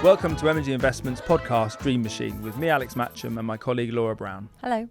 Welcome to M&G Investments podcast Dream Machine with me, Alex Matcham, and my colleague Laura Brown. Hello.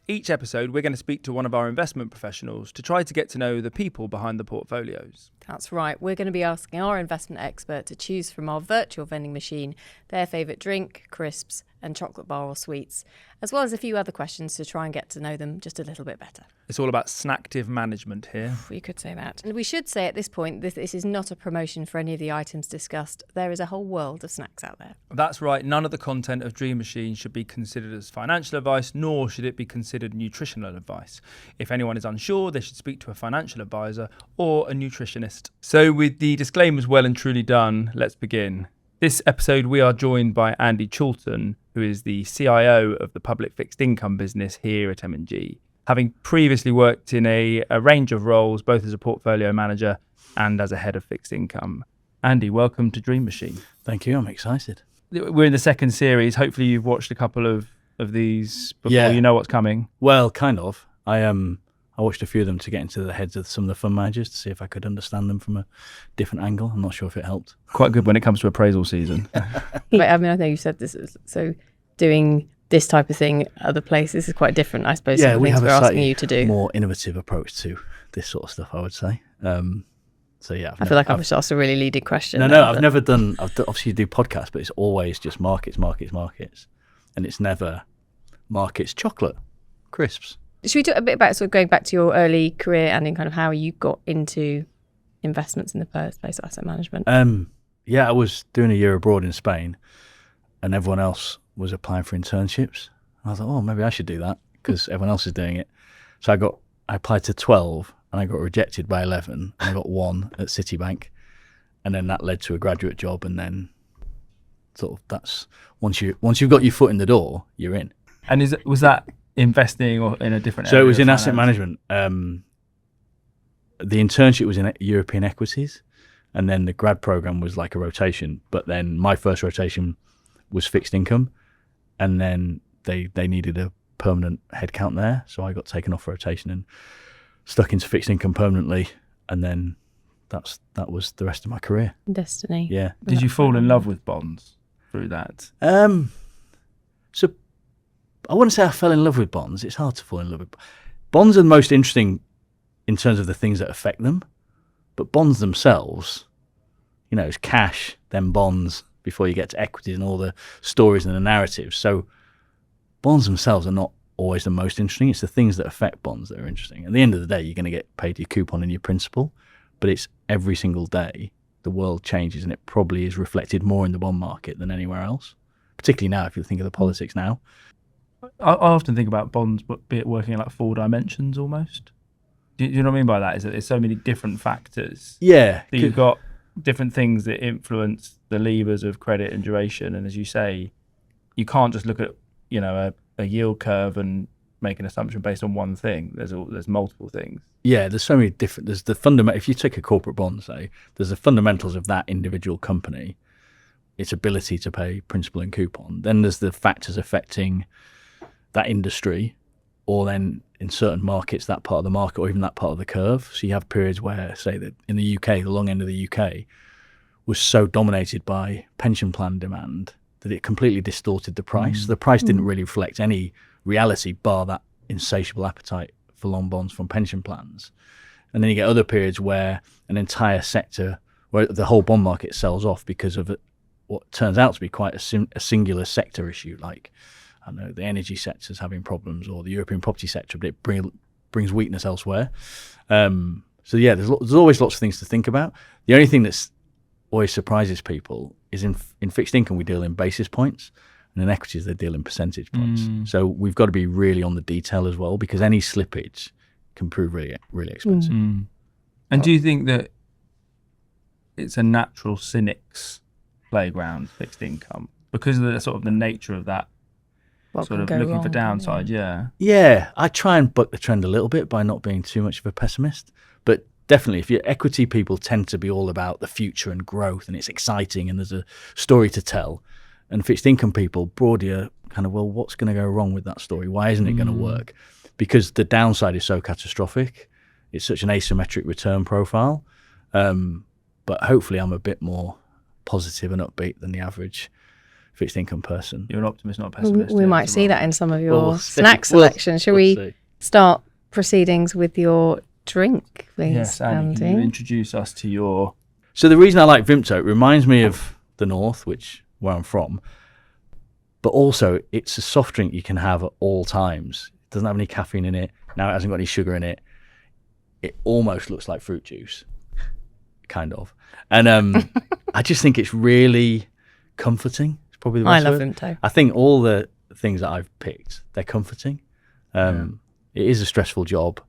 Each episode, we're going to speak to one of our investment professionals to try to get to know the people behind the portfolios. That's right. We're going to be asking our investment expert to choose from our virtual vending machine their favourite drink, crisps and chocolate bar or sweets, as well as a few other questions to try and get to know them just a little bit better. It's all about snacktive management here. You could say that. And we should say at this point, this is not a promotion for any of the items discussed. There is a whole world of snacks out there. That's right. None of the content of Dream Machine should be considered as financial advice, nor should it be considered nutritional advice. If anyone is unsure, they should speak to a financial advisor or a nutritionist. So with the disclaimers well and truly done, let's begin. This episode, we are joined by Andy Chorlton, who is the CIO of the public fixed income business here at M&G. Having previously worked in a range of roles, both as a portfolio manager and as a head of fixed income. Andy, welcome to Dream Machine. Thank you, I'm excited. We're in the second series. Hopefully you've watched a couple of these before you know what's coming. Well, kind of. I watched a few of them to get into the heads of some of the fund managers to see if I could understand them from a different angle. I'm not sure if it helped. Quite good when it comes to appraisal season. But I mean, I know you said this, so doing this type of thing other places is quite different, I suppose. Yeah, we have we're a asking you to do more innovative approach to this sort of stuff, I would say. So yeah, I feel like I've just asked a really leading question. I've never done. Obviously, you do podcasts, but it's always just markets, and it's never markets, chocolate, crisps. Should we talk a bit about sort of going back to your early career and in kind of how you got into investments in the first place, asset management? Yeah, I was doing a year abroad in Spain, and everyone else was applying for internships. I thought, oh, maybe I should do that because everyone else is doing it. So I applied to 12 and I got rejected by 11 and I got one at Citibank. And then that led to a graduate job. And then sort of that's once you've got your foot in the door, you're in. And was that investing or in a different area? So it was in asset management. The internship was in European equities. And then the grad program was like a rotation. But then my first rotation was fixed income. And then they needed a permanent headcount there. So I got taken off rotation and stuck into fixed income permanently. And then that was the rest of my career. Destiny. Yeah. Did you fall in love with bonds through that? So I wouldn't say I fell in love with bonds. It's hard to fall in love with bonds. Are the most interesting in terms of the things that affect them. But bonds themselves, it's cash, then bonds, before you get to equities and all the stories and the narratives. So bonds themselves are not always the most interesting. It's the things that affect bonds that are interesting. At the end of the day, you're going to get paid your coupon and your principal, but it's every single day the world changes, and it probably is reflected more in the bond market than anywhere else, particularly now if you think of the politics now. I often think about bonds working in like 4 dimensions almost. Do you know what I mean by that? Is that there's so many different factors. Yeah. That you've got different things that influence the levers of credit and duration. And as you say, you can't just look at, a yield curve and make an assumption based on one thing. There's multiple things. Yeah, there's so many different, there's the fundamental, if you take a corporate bond, say, there's the fundamentals of that individual company, its ability to pay principal and coupon. Then there's the factors affecting that industry, or then in certain markets, that part of the market, or even that part of the curve. So you have periods where, say, that in the UK, the long end of the UK was so dominated by pension plan demand that it completely distorted the price. The price didn't really reflect any reality, bar that insatiable appetite for long bonds from pension plans. And then you get other periods where an entire sector, where the whole bond market sells off because of what turns out to be quite a singular sector issue, like, I don't know, the energy sector's having problems, or the European property sector, but it brings weakness elsewhere. So yeah, there's always lots of things to think about. The only thing that's always surprises people is in fixed income we deal in basis points, and in equities they deal in percentage points. So we've got to be really on the detail as well, because any slippage can prove really, really expensive. And do you think that it's a natural cynic's playground, fixed income, because of the sort of the nature of that? Sort of looking for downside, Yeah, I try and buck the trend a little bit by not being too much of a pessimist. But definitely, if your equity people tend to be all about the future and growth, and it's exciting and there's a story to tell, and fixed income people broadly are kind of, well, what's going to go wrong with that story? Why isn't it going to work? Because the downside is so catastrophic. it's such an asymmetric return profile. But hopefully I'm a bit more positive and upbeat than the average fixed income person. You're an optimist, not a pessimist. We might see that in some of your snack selections. Shall we start proceedings with your drink, please, Yes, Andy, can you introduce us to your... So the reason I like Vimto, it reminds me of the North, where I'm from, but also it's a soft drink you can have at all times. It doesn't have any caffeine in it. Now it hasn't got any sugar in it. It almost looks like fruit juice, kind of. And I just think it's really comforting. It's probably the best I love word. Vimto. I think all the things that I've picked, they're comforting. It is a stressful job,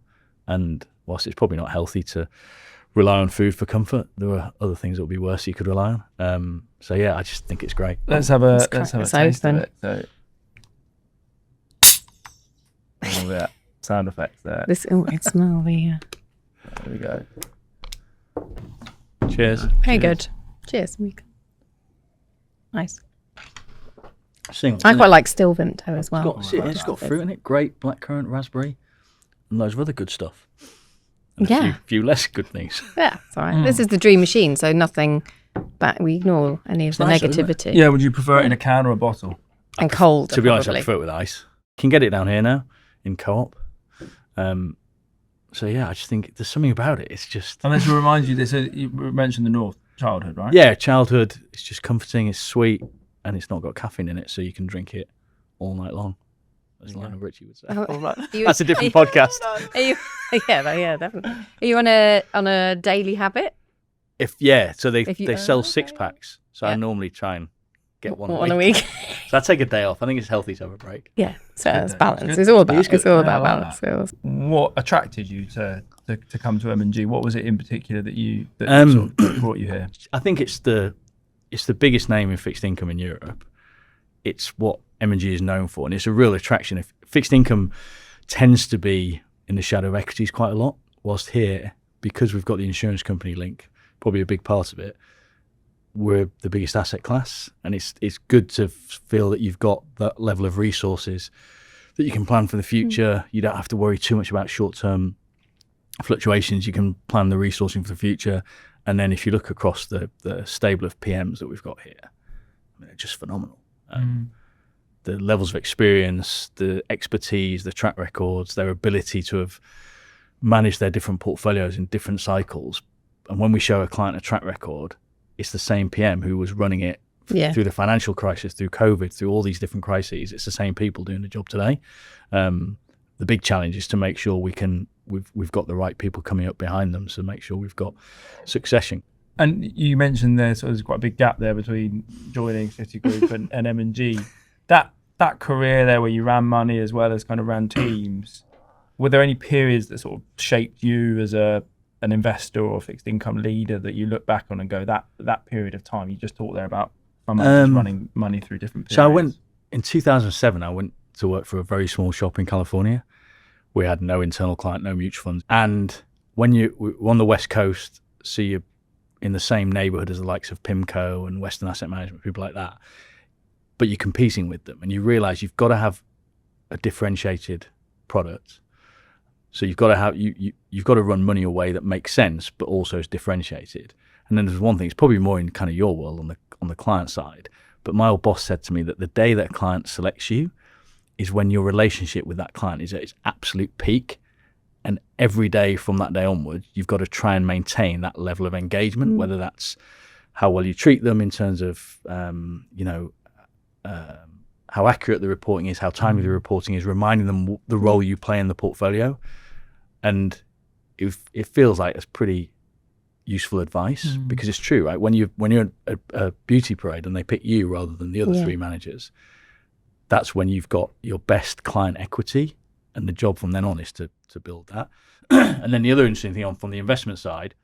and whilst it's probably not healthy to rely on food for comfort, there are other things that would be worse you could rely on. So yeah, I just think it's great. Let's have a taste of it. So, sound effects there. It smells There we go. Cheers. very good. Cheers. Nice. Singles, I quite like still Vimto as well. It's got fruit in it, grape, blackcurrant, raspberry, and loads of other good stuff. And Yeah. a few less good things. Yeah, it's all right. This is the dream machine, so nothing back. We ignore any of the nice, isn't it? negativity. Yeah, would you prefer it in a can or a bottle? And cold. To be honest, I probably. prefer it with ice. Can get it down here now in Co-op. So yeah, I just think there's something about it. It's just And to remind you, you mentioned the North, childhood, right? yeah, childhood. It's just comforting. It's sweet, and it's not got caffeine in it, so you can drink it all night long, as Lionel Richie would say. That's a different podcast. Are you, yeah, definitely. Are you on a daily habit? So they sell 6-packs. So I Yeah. normally try and get one a week. So I take a day off. I think it's healthy to have a break. Yeah, so it's Good. balance. Good. It's all about It is good. all Yeah, about I like balance. What attracted you to come to M&G? What was it in particular that sort of brought you here? I think it's the biggest name in fixed income in Europe. It's what M&G is known for, and it's a real attraction. If fixed income tends to be in the shadow of equities quite a lot, whilst here, because we've got the insurance company link, probably a big part of it, we're the biggest asset class, and it's good to feel that you've got that level of resources that you can plan for the future. You don't have to worry too much about short-term fluctuations. You can plan the resourcing for the future, and then if you look across the stable of PMs that we've got here, I mean, they're just phenomenal. The levels of experience, the expertise, the track records, their ability to have managed their different portfolios in different cycles. And when we show a client a track record, it's the same PM who was running it through the financial crisis, through COVID, through all these different crises. It's the same people doing the job today. The big challenge is to make sure we've got the right people coming up behind them, so make sure we've got succession. And you mentioned there's quite a big gap there between joining Citigroup and M&G. That career there where you ran money as well as kind of ran teams, were there any periods that sort of shaped you as an investor or fixed income leader that you look back on and go, that period of time? You just talked there about running money through different periods. So in 2007, I went to work for a very small shop in California. We had no internal client, no mutual funds. And when we're on the West Coast, so you're in the same neighborhood as the likes of PIMCO and Western Asset Management, people like that, but you're competing with them, and you realize you've got to have a differentiated product. So you've got to have you've got to run money a way that makes sense, but also is differentiated. And then there's one thing; it's probably more in kind of your world on the client side. But my old boss said to me that the day that a client selects you is when your relationship with that client is at its absolute peak, and every day from that day onward, you've got to try and maintain that level of engagement, whether that's how well you treat them in terms of how accurate the reporting is, how timely the reporting is, reminding them the role you play in the portfolio. And it feels like it's pretty useful advice, because it's true, right? When you're at a beauty parade and they pick you rather than the other three managers, that's when you've got your best client equity, and the job from then on is to build that. And then the other interesting thing from the investment side,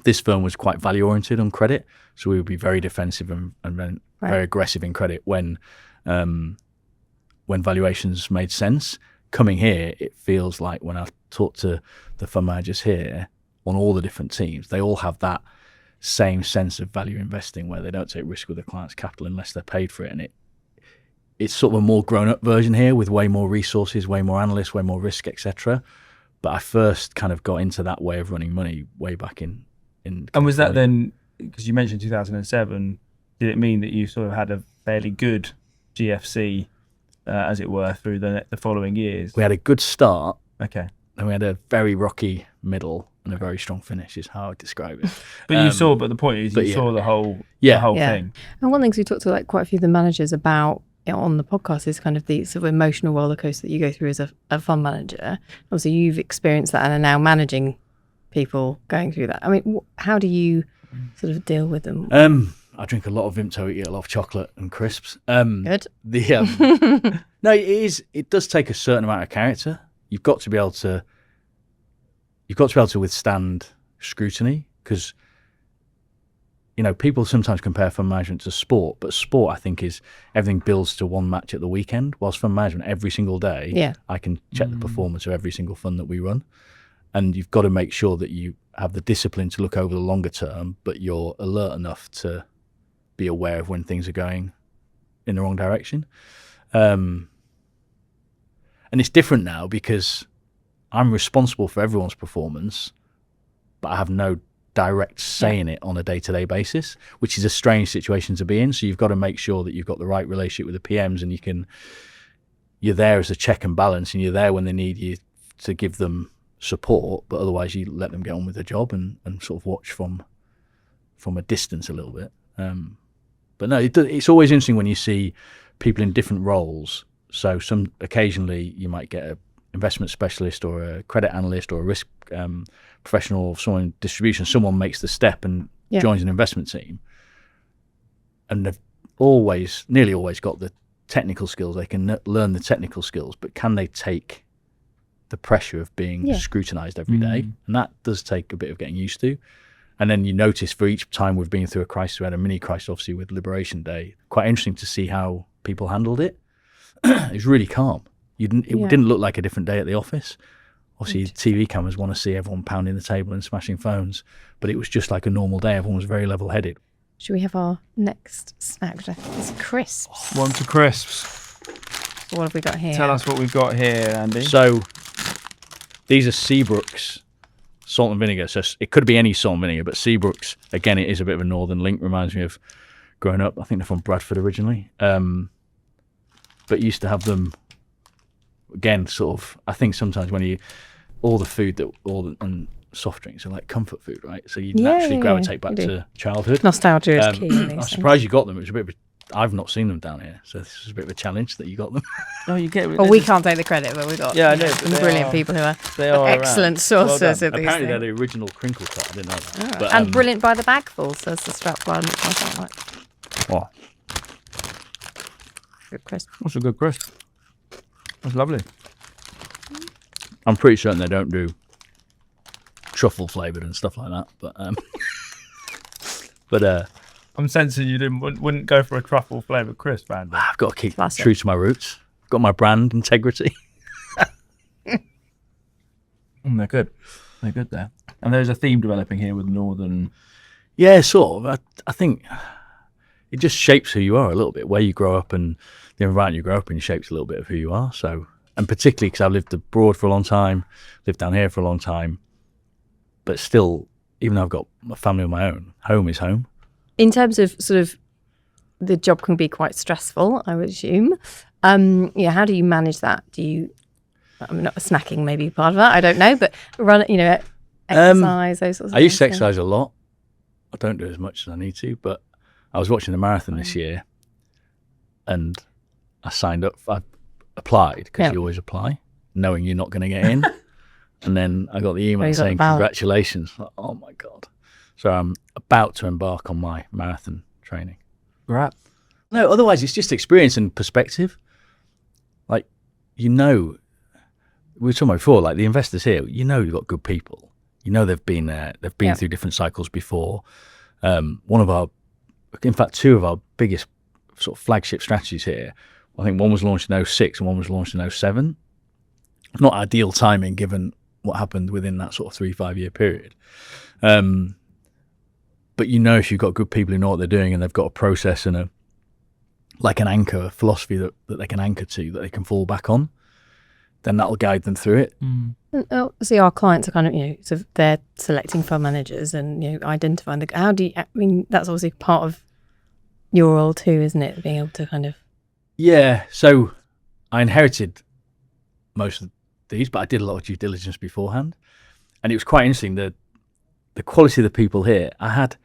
this firm was quite value oriented on credit, so we would be very defensive and very aggressive in credit when valuations made sense. Coming here, it feels like when I talk to the fund managers here on all the different teams, they all have that same sense of value investing where they don't take risk with their client's capital unless they're paid for it. And it's sort of a more grown up version here with way more resources, way more analysts, way more risk, etc. But I first kind of got into that way of running money way back in. And was that then, because you mentioned 2007, did it mean that you sort of had a fairly good GFC, as it were, through the following years? We had a good start. Okay. And we had a very rocky middle and a very strong finish is how I describe it. But the point is you saw the whole thing. And one of the things we talked to like quite a few of the managers about on the podcast is kind of the sort of emotional roller coaster that you go through as a fund manager. Obviously, you've experienced that and are now managing people going through that. I mean, how do you sort of deal with them? I drink a lot of Vimto, eat a lot of chocolate and crisps. Good. No, it does take a certain amount of character. You've got to be able to withstand scrutiny, because people sometimes compare fund management to sport, but sport, I think, is everything builds to one match at the weekend, whilst fund management, every single day, I can check the performance of every single fund that we run. And you've got to make sure that you have the discipline to look over the longer term, but you're alert enough to be aware of when things are going in the wrong direction. And it's different now because I'm responsible for everyone's performance, but I have no direct say in it on a day-to-day basis, which is a strange situation to be in. So you've got to make sure that you've got the right relationship with the PMs, and you're there as a check and balance, and you're there when they need you to give them support, but otherwise you let them get on with the job and sort of watch from a distance a little bit. But no, it's always interesting when you see people in different roles. So occasionally you might get an investment specialist or a credit analyst or a risk professional or someone in distribution. Someone makes the step and joins an investment team, and they've nearly always got the technical skills. They can learn the technical skills, but can they take the pressure of being scrutinized every day? And that does take a bit of getting used to. And then you notice for each time we've been through a crisis, we had a mini crisis obviously with Liberation Day, quite interesting to see how people handled it. It was really calm. It didn't look like a different day at the office. Obviously TV cameras want to see everyone pounding the table and smashing phones, but it was just like a normal day. Everyone was very level-headed. Should we have our next snack, which I think is crisps? One to crisps. What have we got here? Tell us what we've got here, Andy. So these are Seabrook's salt and vinegar. So it could be any salt and vinegar, but Seabrook's, again, it is a bit of a northern link. Reminds me of growing up. I think they're from Bradford originally. But used to have them, again, sort of, I think sometimes when all the food and soft drinks are like comfort food, right? So you naturally gravitate back to childhood. Nostalgia is key. I'm surprised you got them. It was a bit of I've not seen them down here, so this was a bit of a challenge that you got them. Oh, you get. Well, we can't take the credit, but we got some brilliant people who are excellent sources of these Apparently, things. they're the original crinkle cut. I didn't know that. Oh. But, and brilliant by the bagful, says the strap line. Oh, good crisp. That's a good crisp. That's lovely. I'm pretty certain they don't do truffle flavoured and stuff like that, but I'm sensing you wouldn't go for a truffle flavoured crisp, Andy. I've got to keep true to my roots. I've got my brand integrity. They're good. They're good there. And there's a theme developing here with northern. Yeah, sort of. I think it just shapes who you are a little bit. Where you grow up and the environment you grow up in shapes a little bit of who you are. So, and particularly because I've lived abroad for a long time, lived down here for a long time, but still, even though I've got a family of my own, home is home. In terms of sort of the job can be quite stressful, I would assume. How do you manage that? I'm not snacking, maybe part of that. I don't know, but exercise, those sorts of things. I used to exercise a lot. I don't do as much as I need to, but I was watching the marathon this year, and I signed up. I applied because you always apply, knowing you're not going to get in. And then I got the email saying congratulations. Like, oh my God. So I'm about to embark on my marathon training. Right. No, otherwise it's just experience and perspective. Like, we were talking about before, like the investors here, you've got good people. They've been there. They've been through different cycles before. Two of our biggest sort of flagship strategies here, I think one was launched in 2006 and one was launched in 2007. Not ideal timing given what happened within that sort of 3-5 year period. But if you've got good people who know what they're doing and they've got a process and an anchor, a philosophy that they can anchor to, that they can fall back on, then that'll guide them through it. And obviously, our clients are kind of, sort of they're selecting fund managers and, identifying how do you, I mean, that's obviously part of your role too, isn't it? Being able to kind of. Yeah. So I inherited most of these, but I did a lot of due diligence beforehand. And it was quite interesting, the quality of the people here. I had,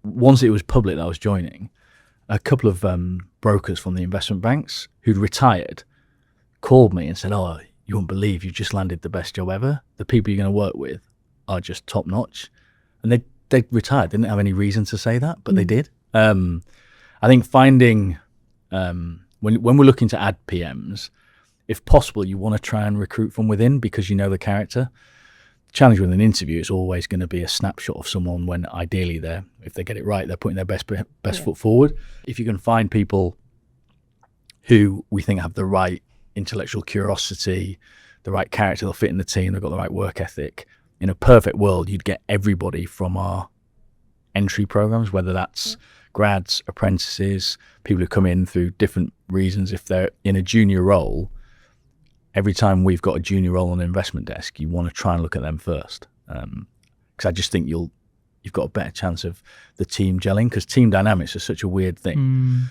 once it was public that I was joining, a couple of brokers from the investment banks who'd retired called me and said, "Oh, you wouldn't believe you've just landed the best job ever. The people you're going to work with are just top notch." And they retired. They didn't have any reason to say that, but they did. I think finding when we're looking to add PMs, if possible, you want to try and recruit from within because you know the character. The challenge with an interview is always going to be a snapshot of someone when ideally if they get it right, they're putting their best foot forward. If you can find people who we think have the right intellectual curiosity, the right character, they'll fit in the team, they've got the right work ethic. In a perfect world, you'd get everybody from our entry programs, whether that's grads, apprentices, people who come in through different reasons. If they're in a junior role, every time we've got a junior role on the investment desk, you want to try and look at them first. Because I just think you've got a better chance of the team gelling, because team dynamics are such a weird thing.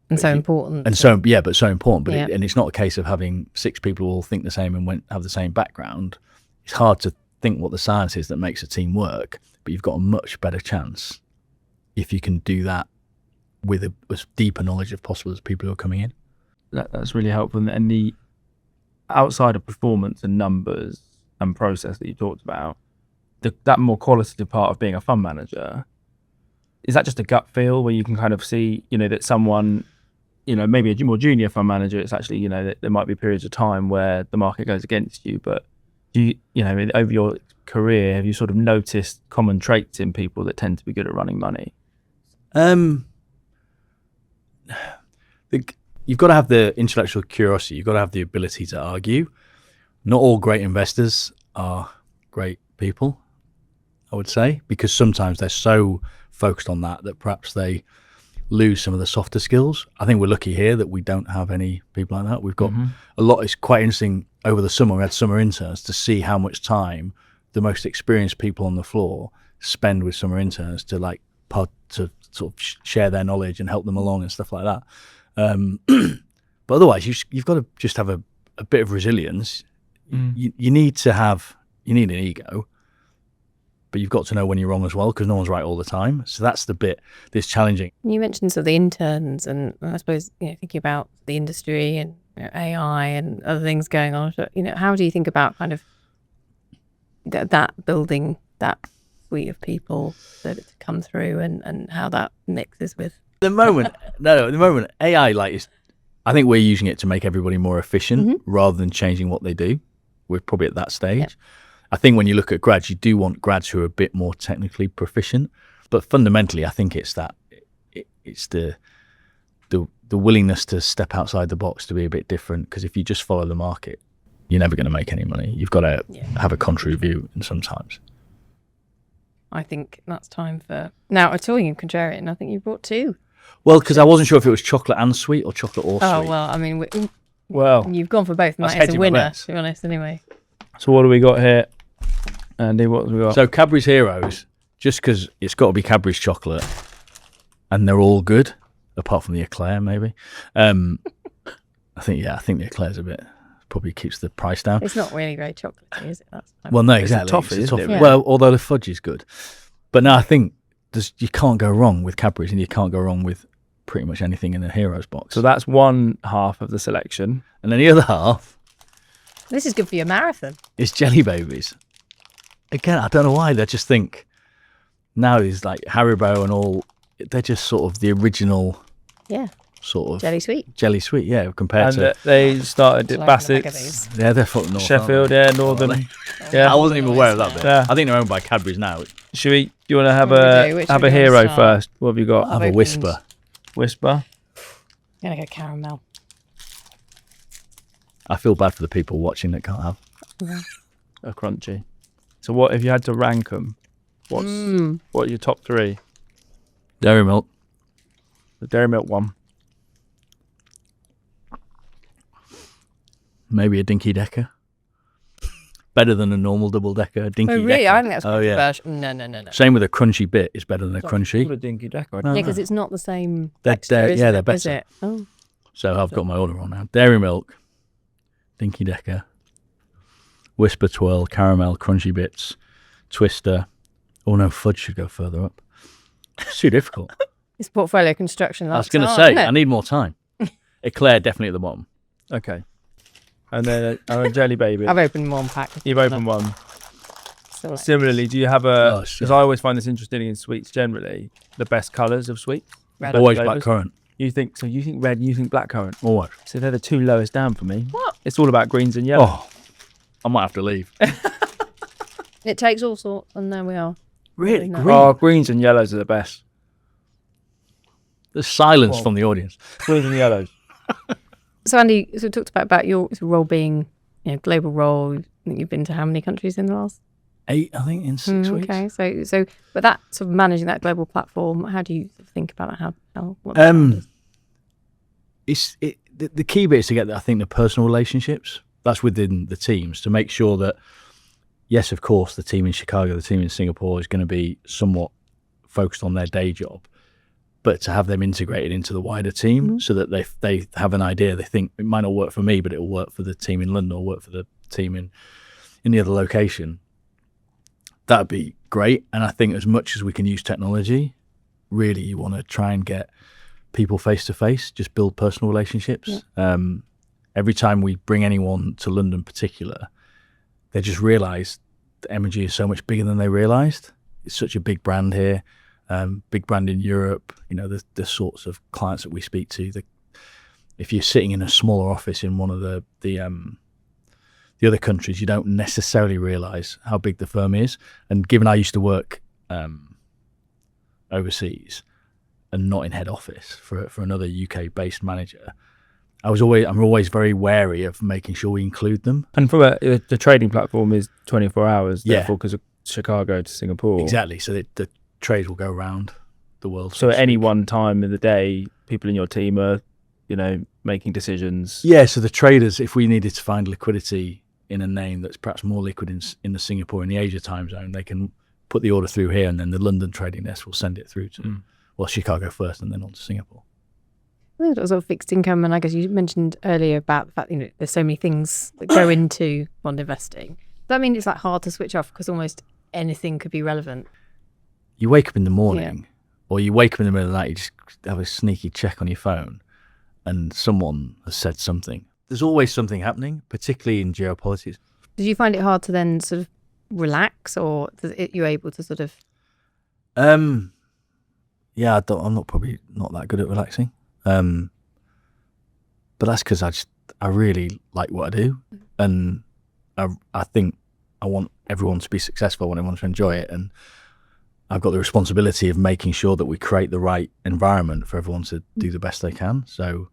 And so important. And so important. But Yeah. and it's not a case of having 6 people who all think the same and have the same background. It's hard to think what the science is that makes a team work, but you've got a much better chance if you can do that with as deep a knowledge as possible as people who are coming in. That's really helpful. And the outside of performance and numbers and process that you talked about, that more qualitative part of being a fund manager, is that just a gut feel where you can kind of see, that someone, maybe a more junior fund manager, it's actually, that there might be periods of time where the market goes against you, but over your career, have you sort of noticed common traits in people that tend to be good at running money? You've got to have the intellectual curiosity. You've got to have the ability to argue. Not all great investors are great people, I would say, because sometimes they're so focused on that perhaps they lose some of the softer skills. I think we're lucky here that we don't have any people like that. We've got a lot. It's quite interesting. Over the summer, we had summer interns to see how much time the most experienced people on the floor spend with summer interns to sort of share their knowledge and help them along and stuff like that. But otherwise, you've got to just have a bit of resilience. You need an ego, but you've got to know when you're wrong as well, because no one's right all the time. So that's the bit that's challenging. You mentioned sort of the interns, and I suppose thinking about the industry and AI and other things going on. How do you think about kind of that building that suite of people that come through, and how that mixes with At the moment, AI I think we're using it to make everybody more efficient rather than changing what they do. We're probably at that stage. Yep. I think when you look at grads, you do want grads who are a bit more technically proficient, but fundamentally, I think it's the willingness to step outside the box, to be a bit different. Because if you just follow the market, you're never going to make any money. You've got to have a contrary view, and sometimes. I think that's time for now. Talking of contrarian, I think you brought 2. Well, because I wasn't sure if it was chocolate and sweet or chocolate or sweet. Oh well, I mean, you've gone for both, and That's that is a hedging my winner, bets. to be honest. Anyway, So what do we got here, Andy? What have we got? So Cadbury's Heroes, just because it's got to be Cadbury's chocolate, and they're all good, apart from the eclair, maybe. I think the eclair's probably keeps the price down. it's not really very chocolatey, is it? Well, no, It's a exactly. toffee, isn't it, really? Well, although the fudge is good. But no, I think you can't go wrong with Cadbury's, and you can't go wrong with pretty much anything in the Heroes box. So that's one half of the selection. And then the other half This is good for your marathon. is Jelly Babies. Again, I don't know why. They just think now these like Haribo and all, they're just sort of the original Yeah, sort of jelly sweet. jelly sweet, yeah, compared And to... they started at Like in the bag of Bassett's, these. Yeah, they're fucking North, Sheffield, aren't Northern. they? Yeah. I wasn't even aware of that bit. Yeah. I think they're owned by Cadbury's now. Should we? Do you want to have What do we do? Which have we a wanna hero start? first? What have you got? Have a opened- Whisper. Whisper. I'm gonna go caramel. I feel bad for the people watching that can't have. A crunchy. So what if you had to rank them? What are your top 3? Dairy Milk. The Dairy Milk one. Maybe a dinky decker. Better than a normal double decker. Dinky Oh, really? decker. I think that's controversial. No. Same with a crunchy bit. It's better than a Called crunchy. a dinky decker. Yeah, because it's not the same They're- texture, they're- isn't yeah, it? they're Is better. it? Oh. So I've got my order on now. Dairy milk, dinky decker, whisper twirl, caramel, crunchy bits, twister. Oh no, fudge should go further up. It's too difficult. It's portfolio construction. I was going to say, I need more time. Eclair definitely at the bottom. Okay. And then a jelly baby. I've opened one pack. You've opened one. So like, Similarly, do you have Oh, because I always find this interesting in sweets generally, the best colours of sweets? Red. Always flavours? blackcurrant. You think red and you think blackcurrant. Always. So they're the two lowest down for me. What? It's all about greens and yellow. Oh, I might have to leave. it takes all sorts, and there we are. Really? No. Green? Oh, greens and yellows are the best. There's silence Whoa. from the audience. Greens and yellows. So Andy, so we talked about your role being, global role. I think you've been to how many countries in the last? 8, I think, in 6 weeks. Okay, so but that sort of managing that global platform, how do you think about it? What the challenges? The key bit is to get, I think, the personal relationships. That's within the teams, to make sure that, yes, of course, the team in Chicago, the team in Singapore is going to be somewhat focused on their day job, but to have them integrated into the wider team so that they have an idea. They think it might not work for me, but it will work for the team in London or work for the team in the other location. That'd be great. And I think as much as we can use technology, really you want to try and get people face to face, just build personal relationships. Yeah. Every time we bring anyone to London in particular, they just realise that M&G is so much bigger than they realised. It's such a big brand here, big brand in Europe. The sorts of clients that we speak to. If you're sitting in a smaller office in one of the other countries, you don't necessarily realise how big the firm is. And given I used to work overseas and not in head office for another UK-based manager, I'm always very wary of making sure we include them. And from the trading platform is 24 hours, Yeah. therefore, because of Chicago to Singapore. Exactly. So the trade will go around the world. So to at any speak. one time of the day, people in your team are, making decisions. Yeah. So the traders, if we needed to find liquidity in a name that's perhaps more liquid in the Singapore and the Asia time zone, they can put the order through here, and then the London trading desk will send it through to Chicago first, and then on to Singapore. I think it was all fixed income, and I guess you mentioned earlier about the fact there's so many things that go into bond investing. Does that mean it's like hard to switch off because almost anything could be relevant? You wake up in the morning, or you wake up in the middle of the night, you just have a sneaky check on your phone, and someone has said something. There's always something happening, particularly in geopolitics. Did you find it hard to then sort of relax, or you're able to sort of? Yeah, I'm probably not that good at relaxing. But that's because I really like what I do, and I think I want everyone to be successful. I want everyone to enjoy it, and I've got the responsibility of making sure that we create the right environment for everyone to do the best they can. So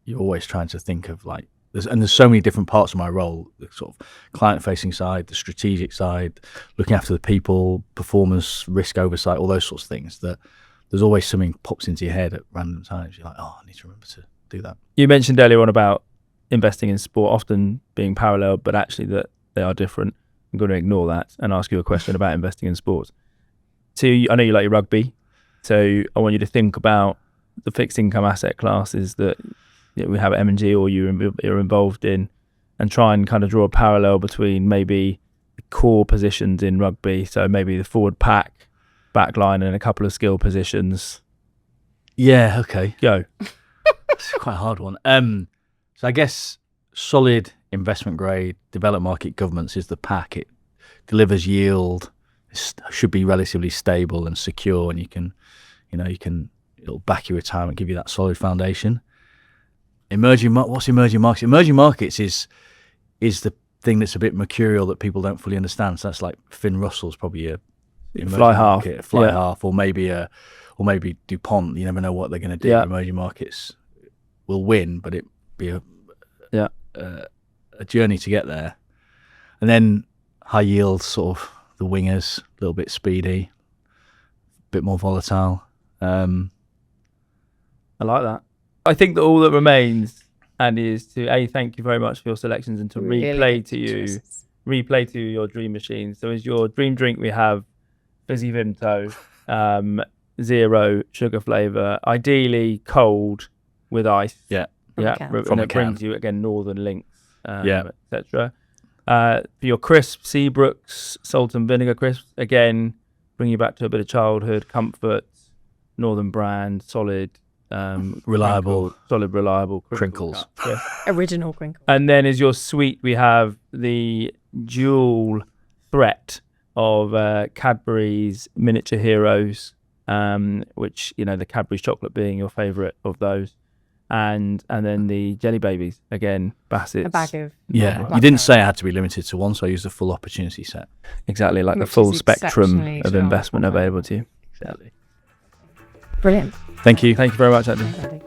you're always trying to think of there's so many different parts of my role: the sort of client-facing side, the strategic side, looking after the people, performance, risk oversight, all those sorts of things. That there's always something pops into your head at random times. You're like, oh, I need to remember to do that. You mentioned earlier on about investing in sport often being parallel, but actually that they are different. I'm going to ignore that and ask you a question about investing in sports. So I know you like your rugby, so I want you to think about the fixed income asset classes that we have at M&G or you're involved in, and try and kind of draw a parallel between maybe the core positions in rugby, so maybe the forward pack, back line, and a couple of skill positions. Yeah, okay. Go. It's quite a hard one. So I guess solid investment grade, developed market governments is the pack. It delivers yield, should be relatively stable and secure, and it'll back your retirement, give you that solid foundation. What's emerging markets? Emerging markets is the thing that's a bit mercurial that people don't fully understand. So that's like Finn Russell's probably a Fly half, half, or maybe DuPont. You never know what they're going to do. Yeah. Emerging markets will win, but it be a journey to get there. And then high yield, sort of the wingers, a little bit speedy, a bit more volatile. I like that. I think that all that remains and is to thank you very much for your selections, and to Really replay good to you choices. your dream machine. So as your dream drink, we have fizzy Vimto, 0 sugar flavour, ideally cold with ice. Yeah. From a Yeah, can. and From a it brings can. you again Northern Links, Yeah. etc. For your crisps, Seabrooks salt and vinegar crisps, again bring you back to a bit of childhood comfort, Northern brand, solid, Reliable. reliable Crinkles. cup, yeah. Original crinkle. And then as your sweet, we have the dual threat of Cadbury's Miniature Heroes, which, the Cadbury's chocolate being your favourite of those. And then the Jelly Babies, again, Bassett's. A bag of Yeah. blackberry. You didn't say it had to be limited to one, so I used the full opportunity set. Exactly, like the Which full is spectrum exceptionally of strong. investment available to you. Exactly. Brilliant. Thank you. Thank you very much, Andy. Everybody.